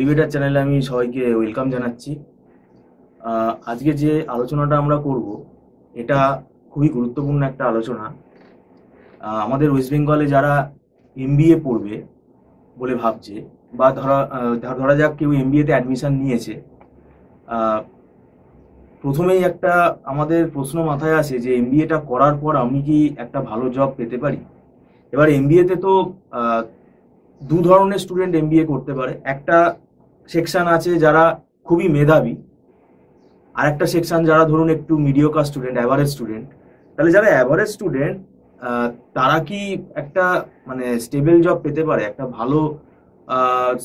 Elevator চ্যানেলে আমি সবাইকে ওয়েলকাম জানাচ্ছি। আজকে যে আলোচনাটা আমরা করব এটা খুবই গুরুত্বপূর্ণ একটা আলোচনা। আমাদের ওয়েস্ট বেঙ্গলে যারা এমবিএ পড়বে বলে ভাবছে, বা ধরা যাক কেউ এমবিএতে অ্যাডমিশন নিয়েছে, প্রথমেই একটা আমাদের প্রশ্ন মাথায় আসে যে এমবিএটা করার পর আমি কি একটা ভালো জব পেতে পারি। এবার এমবিএতে তো দু ধরনের স্টুডেন্ট এমবিএ করতে পারে। একটা সেকশন আছে যারা খুবই মেধাবী, আর একটা সেকশন যারা ধরুন একটু মিডিওকার স্টুডেন্ট, অ্যাভারেজ স্টুডেন্ট। তাহলে যারা অ্যাভারেজ স্টুডেন্ট তারা কি একটা স্টেবল জব পেতে পারে? একটা ভালো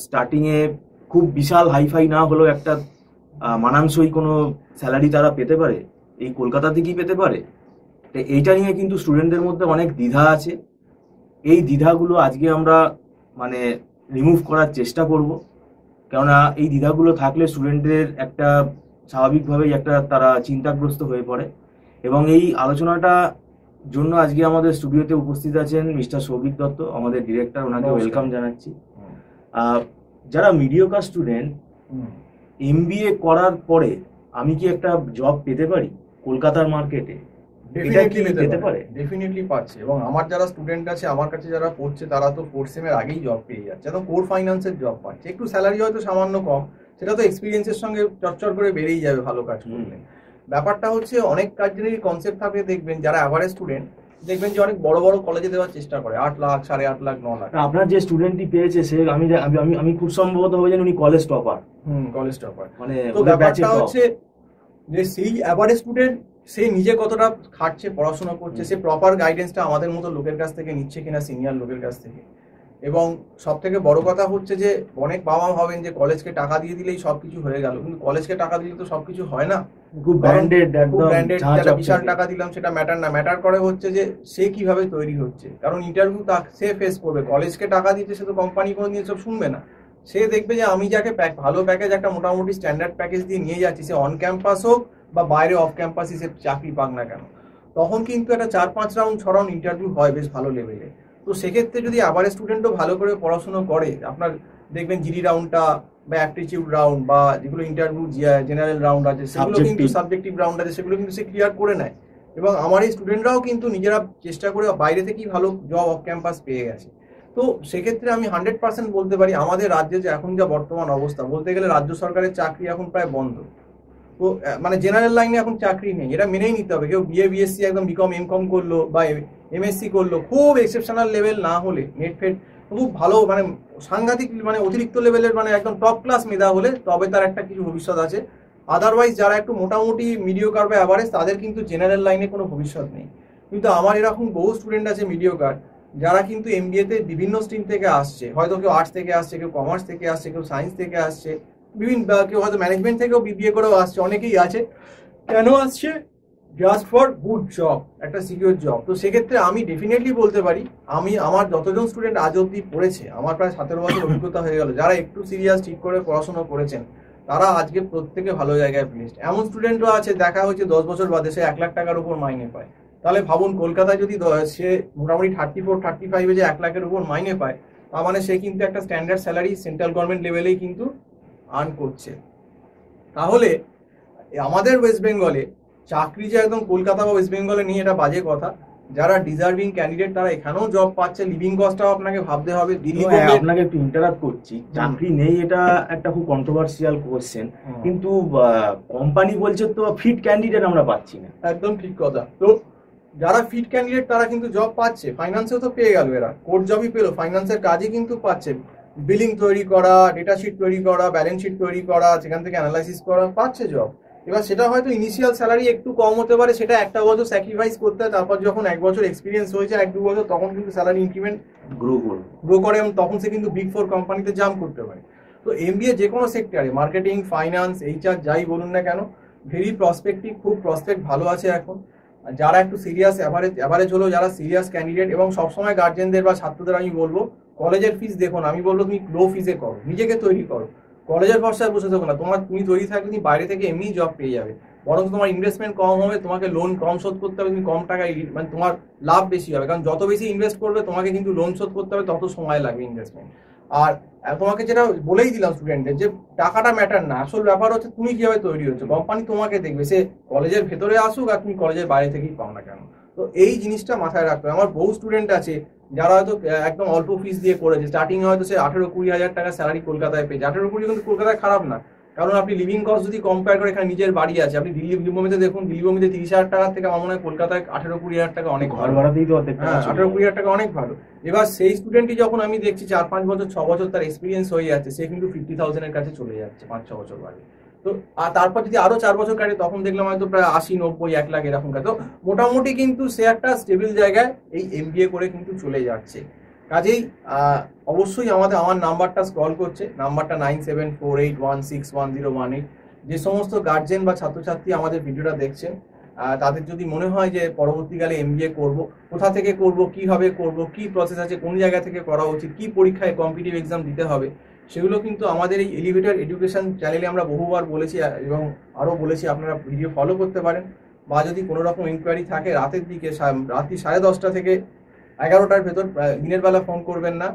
স্টার্টিংয়ে খুব বিশাল হাইফাই না হলেও একটা মানানসই কোনো স্যালারি তারা পেতে পারে, এই কলকাতাতে কি পেতে পারে? তো এইটা নিয়ে কিন্তু স্টুডেন্টদের মধ্যে অনেক দ্বিধা আছে। এই দ্বিধাগুলো আজকে আমরা রিমুভ করার চেষ্টা করব, কেননা এই দ্বিধাগুলো থাকলে স্টুডেন্টদের একটা স্বাভাবিকভাবেই একটা তারা চিন্তাগ্রস্ত হয়ে পড়ে। এবং এই আলোচনাটা জন্য আজকে আমাদের স্টুডিওতে উপস্থিত আছেন মিস্টার সৌভিক দত্ত, আমাদের ডিরেক্টর, ওনাকে ওয়েলকাম জানাচ্ছি। যারা মিডিওকার স্টুডেন্ট, এমবিএ করার পরে আমি কি একটা জব পেতে পারি কলকাতার মার্কেটে? ডেফিনেটলি পাচ্ছে। এবং আমার যারা স্টুডেন্ট আছে, আমার কাছে যারা পড়ছে, তারা তো ফোর্থ সেমের আগেই জব পেয়ে যাচ্ছে, একদম কোর ফাইন্যান্সের জব পাচ্ছে। একটু স্যালারি হয়তো সামান্য কম, সেটা তো এক্সপিরিয়েন্সের সঙ্গে চটচট করে বেড়েই যাবে ভালো কাজ করলে। ব্যাপারটা হচ্ছে অনেক কাজেরই কনসেপ্ট থাকবে। দেখবেন যারা অ্যাভারেজ স্টুডেন্ট, দেখবেন যে অনেক বড় বড় কলেজে দেওয়ার চেষ্টা করে, 8 লাখ, 8.5 লাখ, 9 লাখ। আপনার যে স্টুডেন্টই পেয়েছে সে আমি খুব সম্ভবত হবে জানি উনি কলেজ টপার। College topper. তো ব্যাপারটা হচ্ছে যে সেই অ্যাভারেজ স্টুডেন্ট সে নিজে কতটা খাটছে, পড়াশোনা করছে, সে প্রপার গাইডেন্সটা আমাদের মতো লোকের কাছ থেকে নিচ্ছে কিনা, সিনিয়র লোকের কাছ থেকে। এবং সব থেকে বড় কথা হচ্ছে যে অনেক বাবা মা ভাবেন যে কলেজকে টাকা দিয়ে দিলেই সবকিছু হয়ে গেল, কিন্তু কলেজকে টাকা দিলে তো সবকিছু হয় না। খুব ব্র্যান্ডেড, একটা বিশাল টাকা দিলাম সেটা ম্যাটার না। ম্যাটার করে হচ্ছে যে সে কিভাবে তৈরি হচ্ছে, কারণ ইন্টারভিউ সে ফেস করবে। কলেজকে টাকা দিতে সে তো কোম্পানি কোনো দিন সব শুনবে না। সে দেখবে যে আমি যাকে ভালো প্যাকেজ, একটা মোটামুটি স্ট্যান্ডার্ড প্যাকেজ দিয়ে নিয়ে যাচ্ছি, সে অন ক্যাম্পাস হোক বা বাইরে অফ ক্যাম্পাসে সে চাকরি পাক না কেন, তখন কিন্তু একটা 4-5 রাউন্ড 6 রাউন্ড ইন্টারভিউ হয় বেশ ভালো লেভেলে। তো সেক্ষেত্রে যদি আবার স্টুডেন্টও ভালো করে পড়াশুনো করে, আপনার দেখবেন জিডি রাউন্ডটা বা অ্যাপটিটিউড রাউন্ড বা যেগুলো ইন্টারভিউ জেনারেল রাউন্ড আছে, সেগুলো কিন্তু সাবজেক্টিভ রাউন্ড আছে, সেগুলো কিন্তু সে ক্লিয়ার করে নেয়। এবং আমার এই স্টুডেন্টরাও কিন্তু নিজেরা চেষ্টা করে বাইরে থেকেই ভালো জব অফ ক্যাম্পাস পেয়ে গেছে। তো সেক্ষেত্রে আমি 100% বলতে পারি আমাদের রাজ্যে যে এখন যা বর্তমান অবস্থা, বলতে গেলে রাজ্য সরকারের চাকরি এখন প্রায় বন্ধ। তো জেনারেল লাইনে এখন চাকরি নেই, এটা মেনেই নিতে হবে। কেউ বিএ বিএসসি একদম বিকম এমকম করলো বা এমএসসি করলো, খুব এক্সেপশনাল লেভেল না হলে, নেট ফেট খুব ভালো সাংঘাতিক অতিরিক্ত লেভেলের একদম টপ ক্লাস মেধা হলে তবে তার একটা কিছু ভবিষ্যৎ আছে। আদারওয়াইজ যারা একটু মোটামুটি মিডিওকার বা অ্যাভারেজ, তাদের কিন্তু জেনারেল লাইনে কোনো ভবিষ্যৎ নেই। কিন্তু আমার এরকম বহু স্টুডেন্ট আছে মিডিওকার, যারা কিন্তু এমবিএতে বিভিন্ন স্ট্রিম থেকে আসছে। হয়তো কেউ আর্টস থেকে আসছে, কেউ কমার্স থেকে আসছে, কেউ সায়েন্স থেকে আসছে, কেউ হয়তো ম্যানেজমেন্ট থেকেও বিবিএ করেও আসছে, অনেকেই আছে। কেন আসছে? জাস্ট ফর গুড জব, একটা সিকিউর জব। তো সেক্ষেত্রে আমি ডেফিনেটলি বলতে পারি, আমার যতজন স্টুডেন্ট আজ অব্দি পড়েছে, আমার প্রায় 17 বছর অভিজ্ঞতা হয়ে গেল, যারা একটু সিরিয়াস ঠিক করে পড়াশোনা করেছেন, তারা আজকে প্রত্যেকে ভালো জায়গায় প্লেসড। এমন স্টুডেন্টও আছে দেখা হচ্ছে 10 বছর বাদে সে 1 লাখ টাকার উপর মাইনে পায়। তাহলে ভাবুন, কলকাতায় যদি সে মোটামুটি 34-35 যে 1 লাখের উপর মাইনে পায়, তার মানে সে কিন্তু একটা স্ট্যান্ডার্ড স্যালারি সেন্ট্রাল গভর্নমেন্ট লেভেলেই কিন্তু আর্ন করছে। তাহলে আমাদের ওয়েস্ট বেঙ্গলে চাকরি যে একদম কলকাতা বা ওয়েস্ট বেঙ্গলে নিয়ে, এটা বাজে কথা। যারা ডিজার্ভিং ক্যান্ডিডেট তারা এখানেও জব পাচ্ছে। লিভিং কস্টটাও আপনাকে ভাবতে হবে। দিল্লি, আপনাকে একটু ইন্টারাপ্ট করছি, চাকরি নেই এটা একটা খুব কন্ট্রোভার্সিয়াল কোশ্চেন, কিন্তু কোম্পানি বলছে তো ফিট ক্যান্ডিডেট আমরা পাচ্ছি না। একদম ঠিক কথা। তো যারা ফিট ক্যান্ডিডেট তারা কিন্তু জব পাচ্ছে। ফাইন্যান্সেও তো পেয়ে গেল, এরা কোর জবই পেলো, ফাইন্যান্সের কাজই কিন্তু পাচ্ছে। বিলিং তৈরি করা, ডেটা শিট তৈরি করা, ব্যালেন্স শিট তৈরি করা, সেখান থেকে অ্যানালাইসিস করা, পাচ্ছে জব। এবার সেটা হয়তো ইনিশিয়াল স্যালারি একটু কম হতে পারে, সেটা একটা বছর স্যাক্রিফাইস করতে হয়। তারপর যখন 1 বছর এক্সপিরিয়েন্স হয়েছে, 1-2 বছর, তখন কিন্তু স্যালারি ইনক্রিমেন্ট গ্রো করে এবং তখন সে কিন্তু বিগ 4 কোম্পানিতে জাম্প করতে পারে। তো এমবিএ যে কোনো সেক্টরে, মার্কেটিং, ফাইন্যান্স, এইচআর, যাই বলুন না কেন, ভেরি প্রসপেক্টিভ, খুব প্রসপেক্ট ভালো আছে এখন। যারা একটু সিরিয়াস, অ্যাভারেজ হলো যারা সিরিয়াস ক্যান্ডিডেট, এবং সবসময় গার্জেনদের বা ছাত্রদের আমি বলবো, কলেজের ফিস দেখুন, আমি বলবো তুমি লো ফিসে করো, নিজেকে তৈরি করো। কলেজের ভরসায় বসে থাকো না। তুমি তৈরি থাকলে তুমি বাইরে থেকে এমনি জব পেয়ে যাবে, বরং তোমার ইনভেস্টমেন্ট কম হবে, তোমাকে লোন কম শোধ করতে হবে, তুমি কম টাকায় তোমার লাভ বেশি হবে। কারণ যত বেশি ইনভেস্ট করবে তোমাকে কিন্তু লোন শোধ করতে হবে, তত সময় লাগবে ইনভেস্টমেন্ট। আর তোমাকে যেটা বলেই দিলাম স্টুডেন্টদের, যে টাকাটা ম্যাটার না, আসল ব্যাপার হচ্ছে তুমি কিভাবে তৈরি হচ্ছে। কোম্পানি তোমাকে দেখবে, সে কলেজের ভেতরে আসুক আর তুমি কলেজের বাইরে থেকেই পাও না কেন। তো এই জিনিসটা মাথায় রাখতে হবে। আমার বহু স্টুডেন্ট আছে যারা হয়তো একদম অল্প ফিস দিয়ে করেছে, স্টার্টিং হয়তো সে 18-20 হাজার টাকা স্যালারি কলকাতায় পেয়েছে। 18-20 কিন্তু কলকাতায় খারাপ না, কারণ আপনি লিভিং কস্ট যদি কম্পেয়ার করে, এখানে নিজের বাড়ি আছে, আপনি দিল্লি বীরভূমিতে দেখুন, দিল্লি বীরভূমিতে 30,000 টাকার থেকে আমার মনে হয় কলকাতায় 18-20 হাজার টাকা অনেক ঘর ভাড়াতেই তো অর্ধেক টাকা। হ্যাঁ, 18-20 হাজার টাকা অনেক ভালো। এবার সেই স্টুডেন্টই যখন আমি দেখছি 4-5 বছর 6 বছর তার এক্সপিরিয়েন্স হয়ে যাচ্ছে, সে কিন্তু 50,000 এর কাছে চলে যাচ্ছে 5-6 বছর বাদে। তো আর তারপর যদি আরো 4 বছর কাটে, তখন দেখলাম হয়তো প্রায় 80-90-1 লাখ এরকম কাটে। তো মোটামুটি কিন্তু সে একটা স্টেবল জায়গায় এই এমবিএ করে কিন্তু চলে যাচ্ছে। কাজেই অবশ্যই আমার নাম্বারটা স্ক্রল করছে, নাম্বারটা 9748161018। যে সমস্ত গার্জেন বা ছাত্রছাত্রী আমাদের ভিডিওটা দেখছেন, তাদের যদি মনে হয় যে পরবর্তীকালে এমবিএ করব, কোথা থেকে করব, কিভাবে করব, কি প্রসেস আছে, কোন জায়গা থেকে করা উচিত, কি পরীক্ষায় কম্পিটিটিভ এক্সাম দিতে হবে, সেগুলো কিন্তু আমাদের এই এলিভেটর এডুকেশন চ্যানেলে আমরা বহুবার বলেছি এবং আরও বলেছি। আপনারা ভিডিও ফলো করতে পারেন, বা যদি কোনো রকম ইনকোয়ারি থাকে রাতের দিকে, রাত্রি 10:30 থেকে 11টার ভেতর, দিনের বেলা ফোন করবেন না।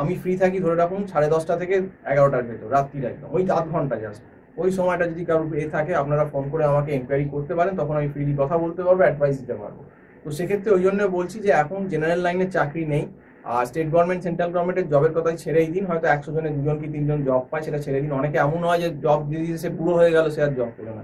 আমি ফ্রি থাকি ধরে রাখুন 10:30 থেকে 11টার ভেতর, রাত্রির একদম ওই 8 ঘন্টা জাস্ট। ওই সময়টা যদি কারোর থাকে, আপনারা ফোন করে আমাকে এনকোয়ারি করতে পারেন, তখন আমি ফ্রিলি কথা বলতে পারবো, অ্যাডভাইস দিতে পারবো। তো সেক্ষেত্রে ওই জন্য বলছি যে এখন জেনারেল লাইনের চাকরি নেই, আর স্টেট গভর্নমেন্ট সেন্ট্রাল গভর্নমেন্টের জবের কথাই ছেড়েই দিন। হয়তো 100 জনে 2জন কি 3জন জব পায়, সেটা ছেড়ে দিন। অনেকে এমন হয় যে জব দিয়ে দিয়ে সে পুরো হয়ে গেল, সে আর জব পেল না।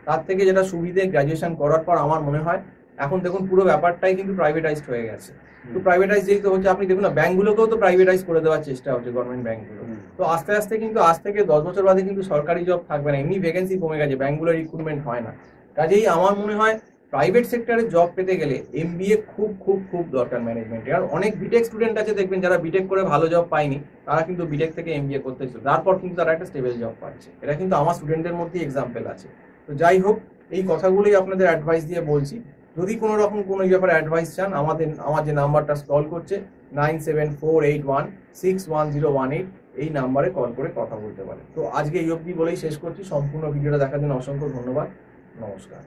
তার থেকে যেটা সুবিধে, গ্র্যাজুয়েশন করার পর আমার মনে হয় এখন দেখুন পুরো ব্যাপারটাই কিন্তু প্রাইভেটাইজড হয়ে গেছে। তো প্রাইভেটাইজ যেহেতু হচ্ছে, আপনি দেখুন না, ব্যাংকগুলোকেও তো প্রাইভেটাইজ করে দেওয়ার চেষ্টা হচ্ছে, গভর্নমেন্ট ব্যাংকগুলো। তো আস্তে আস্তে কিন্তু আজ থেকে 10 বছর বাদে কিন্তু সরকারি জব থাকবে না, এমনি ভ্যাকেন্সি কমে গেছে, ব্যাংকগুলোর রিক্রুটমেন্ট হয় না। কাজেই আমার মনে হয় প্রাইভেট সেক্টরে জব পেতে গেলে এমবিএ খুব খুব খুব দরকার ম্যানেজমেন্টে। আর অনেক বিটেক স্টুডেন্ট আছে দেখবেন, যারা বিটেক করে ভালো জব পায়নি, তারা কিন্তু বিটেক থেকে এমবিএ করতে চলে, তারপর কিন্তু তারা একটা স্টেবল জব পাচ্ছে। এটা কিন্তু আমার স্টুডেন্টদের মধ্যে এক্সাম্পল আছে। তো যাই হোক, এই কথাগুলোই আপনাদের অ্যাডভাইস দিয়ে বলছি। যদি কোনো রকম কোনো ব্যাপারে অ্যাডভাইস চান, আমার যে নাম্বারটা স্ক্রল করছে 9748161018, এই নাম্বারে কল করে কথা বলতে পারেন। তো আজকে এই অবধি বলেই শেষ করছি। সম্পূর্ণ ভিডিওটা দেখার জন্য অসংখ্য ধন্যবাদ। নমস্কার।